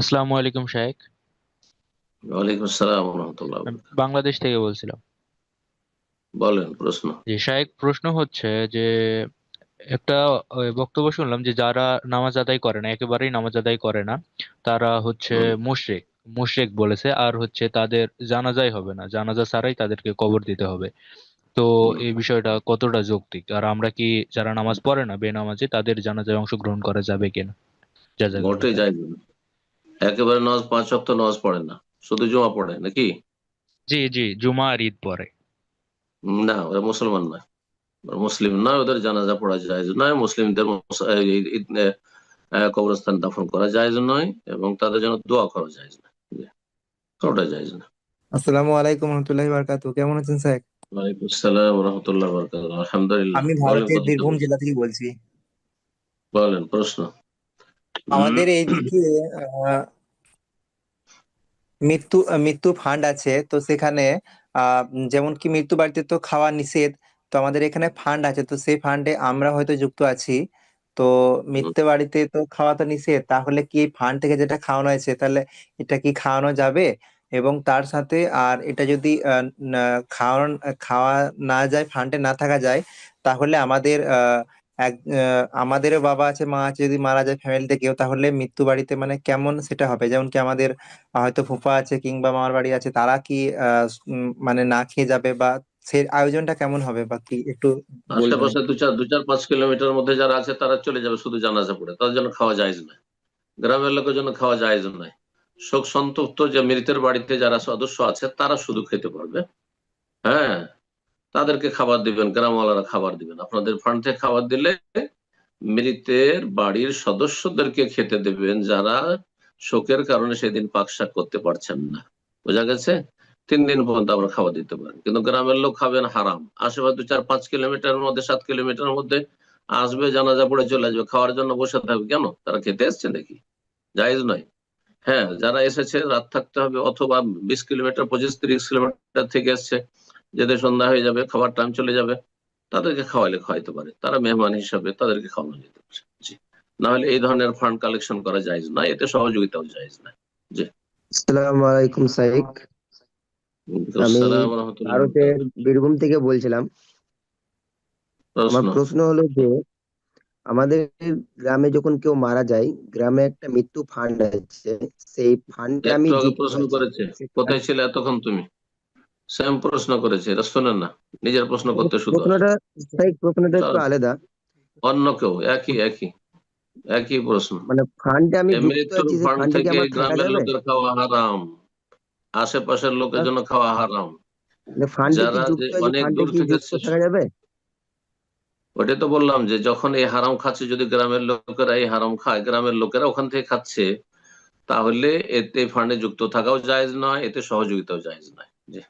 আসসালামু আলাইকুম শাহেক। ওয়ালাইকুম আসসালাম রহমতুল্লাহ। আমি বাংলাদেশ থেকে বলছিলাম। বলেন প্রশ্ন। যে শাহেক, প্রশ্ন হচ্ছে যে একটা বক্তব্য শুনলাম যে যারা নামাজ আদায় করে না, একেবারেই নামাজ আদায় করে না, তারা হচ্ছে হুম, মুশরিক। মুশরিক বলেছে, আর হচ্ছে তাদের জানাজাই হবে না, জানাজা ছাড়াই তাদেরকে কবর দিতে হবে। তো হুম। এই বিষয়টা কতটা যৌক্তিক? আর আমরা কি, যারা নামাজ পড়ে না, বেনামাজি, তাদের জানাজায় অংশগ্রহণ করা যাবে কিনা? জাযাকাল্লাহ মোটেই খাইর। যায় না। একেবারে নামাজ 5 ওয়াক্ত নামাজ পড়ে না, শুধু জুমা পড়ে নাকি? জি জি, জুমা আর ঈদ পরে। না, ওরা মুসলমান নয়। ওরা মুসলিম নয়, ওদের জানাজা পড়া যায় নয়, মুসলিমদের কবরস্থান দাফন করা যায় নয়, এবং তাদের জন্য দোয়া করা যায় না। জি, কোনটা যায় না। আসসালামু আলাইকুম রহমতুল্লাহি বারকাতু। কেমন আছেন স্যার? ওয়ালাইকুম আসসালাম রহমতুল্লাহ বরকাতুহু। আলহামদুলিল্লাহ। আমি বলেন ভারতের কত বীরভূম দেবেন। জেলা থেকে বলছি। বলেন প্রশ্ন। হুম, আমাদের এইদিকে আহ, মৃত্যু ফান্ড আছে, তো সেখানে যেমন কি মৃত্যু বাড়িতে তো খাওয়া নিষেধ। তো আমাদের এখানে ফান্ড আছে, তো সেই ফান্ডে আমরা হয়তো যুক্ত আছি। তো হুম। মৃত্যু বাড়িতে তো খাওয়া তো নিষেধ, তাহলে কি ফান্ড থেকে যেটা খাওয়ানো হয়েছে তাহলে এটা কি খাওয়ানো যাবে? এবং তার সাথে আর এটা যদি খাওয়ানো খাওয়া না যায়, ফান্ডে না থাকা যায়, তাহলে আমাদেরও বাবা আছে, মা আছে, যদি মারা যায় ফ্যামিলিতে কেউ, তাহলে মৃত্যু বাড়িতে মানে কেমন সেটা হবে? যেমন কি আমাদের হয়তো ফুফা আছে কিংবা মামার বাড়ি আছে, তারা কি মানে না খেয়ে যাবে, বা সে আয়োজনটা কেমন হবে বা কি একটু বলবেন আশেপাশে একটু? দু চার 5 কিলোমিটার মধ্যে যারা আছে তারা চলে যাবে শুধু জানাজা পড়ে, তাদের জন্য খাওয়া যায় না। গ্রামের লোকের জন্য খাওয়া যায় নয়। শোক সন্তপ্ত যে মৃতের বাড়িতে যারা সদস্য আছে তারা শুধু খেতে পারবে। হ্যাঁ, তাদেরকে খাবার দিবেন, গ্রামওয়ালারা খাবার দিবেন। আপনাদের ফান্ড থেকে খাবার দিলে মৃতের বাড়ির সদস্যদেরকে খেতে দেবেন, যারা শোকের কারণে সেদিন পাকশাক করতে পারছেন না। বোঝা গেছে? 3 দিন পর্যন্ত আমরা খাবার দিতে পারি, কিন্তু গ্রামের লোক খাবেন হারাম। আশেপাশে 2 4 5 কিলোমিটার মধ্যে, 7 কিলোমিটার মধ্যে আসবে, জানাজা পড়ে চলে আসবে, খাওয়ার জন্য বসে থাকবে কেন? তারা খেতে এসছে নাকি? জায়েজ নয়। হ্যাঁ, যারা এসেছে রাত থাকতে হবে, অথবা 20 কিলোমিটার 25 30 কিলোমিটার থেকে এসছে, যেতে সন্ধ্যা হয়ে যাবে, খাবার টাইম চলে যাবে, তাদেরকে খাওয়াইলে খাওয়াইতে পারে, তারা মেহমান হিসাবে তাদেরকে খাওয়ানো যেতে পারে। জি। না হলে এই ধরনের ফান্ড কালেকশন করা যায় না, এতে সহযোগিতাও যায় না। জি। আসসালামু আলাইকুম সাইক। আমি আসসালাম রহমতুল্লাহ। ভারতের বীরভূম থেকে বলছিলাম। আমার প্রশ্ন। প্রশ্ন হলো যে আমাদের গ্রামে যখন কেউ মারা যায়, গ্রামে একটা মৃত্যু ফান্ড আছে, সেই ফান্ডে আমি একটু আগে যুক্ত প্রশ্ন আছি। করেছে, কোথায় ছিলে এতক্ষণ তুমি? সেম প্রশ্ন করেছে, এটা শোনেন না? নিজের প্রশ্ন করতে শুধু আসে। প্রশ্নটা প্রশ্নটা একটু তার আলাদা। অন্য কেউ একই একই একই প্রশ্ন। মানে ফান্ডে আমি এই যুক্ত মৃত্যুর আছি, সেই ফান্ড ফান্ডে কি থেকে আমার থাকা গ্রামের যাবে? লোকের খাওয়া হারাম, আশেপাশের লোকের জন্য খাওয়া হারাম। মানে ফান্ডে কি যারা যে যুক্ত আছি, অনেক ফান্ডে দূর কি থেকে যুক্ত এসছে, থাকা যাবে? ওটাই তো বললাম যে যখন এই হারাম খাচ্ছে, যদি গ্রামের লোকেরা এই হারাম খায়, গ্রামের লোকেরা ওখান থেকে খাচ্ছে, তাহলে এতে ফান্ডে যুক্ত থাকাও জায়েজ নয়, এতে সহযোগিতাও জায়েজ নয়। জি।